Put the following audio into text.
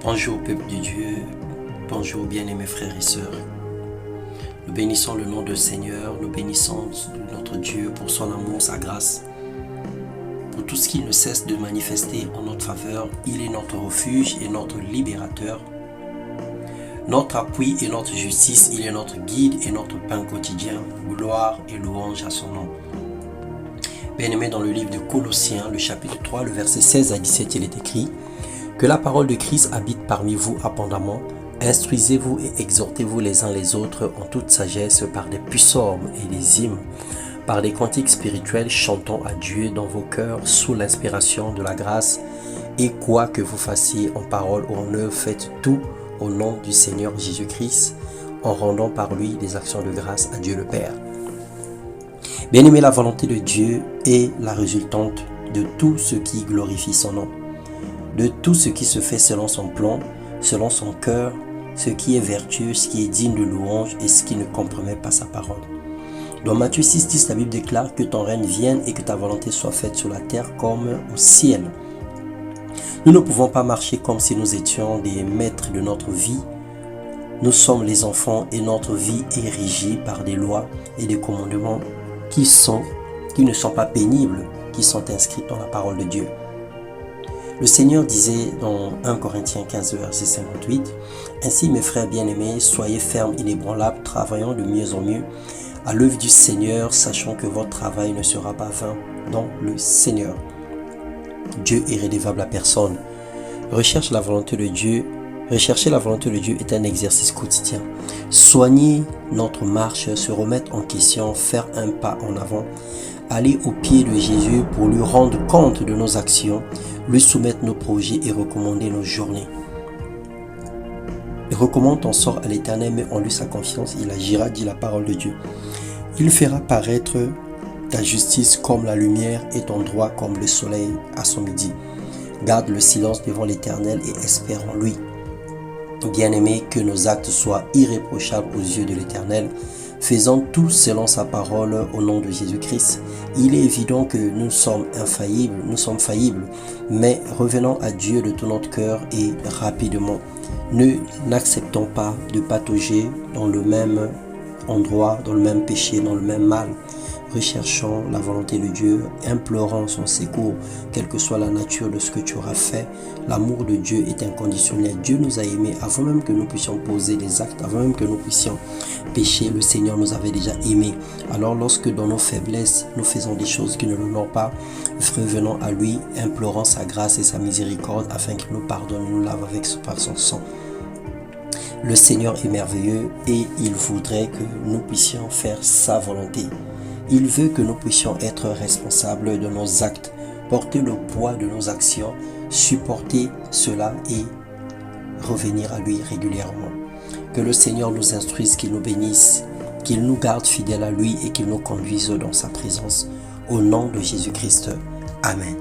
Bonjour peuple de Dieu, bonjour bien-aimés frères et sœurs. Nous bénissons le nom du Seigneur, nous bénissons notre Dieu pour son amour, sa grâce, pour tout ce qu'il ne cesse de manifester en notre faveur. Il est notre refuge et notre libérateur, notre appui et notre justice. Il est notre guide et notre pain quotidien. Gloire et louange à son nom. Bien-aimés, dans le livre de Colossiens, le chapitre 3, le verset 16 à 17, il est écrit: que la parole de Christ habite parmi vous abondamment. Instruisez-vous et exhortez-vous les uns les autres en toute sagesse par des psaumes et des hymnes, par des cantiques spirituels, chantant à Dieu dans vos cœurs sous l'inspiration de la grâce. Et quoi que vous fassiez en parole ou en œuvre, faites tout au nom du Seigneur Jésus-Christ, en rendant par lui des actions de grâce à Dieu le Père. Bien-aimé, la volonté de Dieu est la résultante de tout ce qui glorifie son nom, de tout ce qui se fait selon son plan, selon son cœur, ce qui est vertueux, ce qui est digne de louange et ce qui ne compromet pas sa parole. Dans Matthieu 6,10, la Bible déclare que ton règne vienne et que ta volonté soit faite sur la terre comme au ciel. Nous ne pouvons pas marcher comme si nous étions des maîtres de notre vie. Nous sommes les enfants et notre vie est régie par des lois et des commandements qui ne sont pas pénibles, qui sont inscrits dans la parole de Dieu. Le Seigneur disait dans 1 Corinthiens 15, verset 58, « Ainsi, mes frères bien-aimés, soyez fermes et inébranlables, travaillant de mieux en mieux à l'œuvre du Seigneur, sachant que votre travail ne sera pas vain dans le Seigneur. » Dieu est rédévable à personne. Rechercher la volonté de Dieu est un exercice quotidien. Soigner notre marche, se remettre en question, faire un pas en avant, aller au pied de Jésus pour lui rendre compte de nos actions, lui soumettre nos projets et recommander nos journées. Recommande ton sort à l'Éternel, mets en lui sa confiance, il agira, dit la parole de Dieu. Il fera paraître ta justice comme la lumière et ton droit comme le soleil à son midi. Garde le silence devant l'Éternel et espère en lui. Bien-aimés, que nos actes soient irréprochables aux yeux de l'Éternel. Faisons tout selon sa parole au nom de Jésus-Christ. Il est évident que nous sommes faillibles, mais revenons à Dieu de tout notre cœur et rapidement. N'acceptons pas de patauger dans le même endroit, dans le même péché, dans le même mal. Recherchons la volonté de Dieu, implorons son secours, quelle que soit la nature de ce que tu auras fait. L'amour de Dieu est inconditionnel. Dieu nous a aimés avant même que nous puissions poser des actes, avant même que nous puissions pécher. Le Seigneur nous avait déjà aimés. Alors lorsque dans nos faiblesses, nous faisons des choses qui ne l'honorent pas, revenons à lui, implorons sa grâce et sa miséricorde afin qu'il nous pardonne et nous lave par son sang. Le Seigneur est merveilleux et il voudrait que nous puissions faire sa volonté. Il veut que nous puissions être responsables de nos actes, porter le poids de nos actions, supporter cela et revenir à lui régulièrement. Que le Seigneur nous instruise, qu'il nous bénisse, qu'il nous garde fidèles à lui et qu'il nous conduise dans sa présence. Au nom de Jésus-Christ. Amen.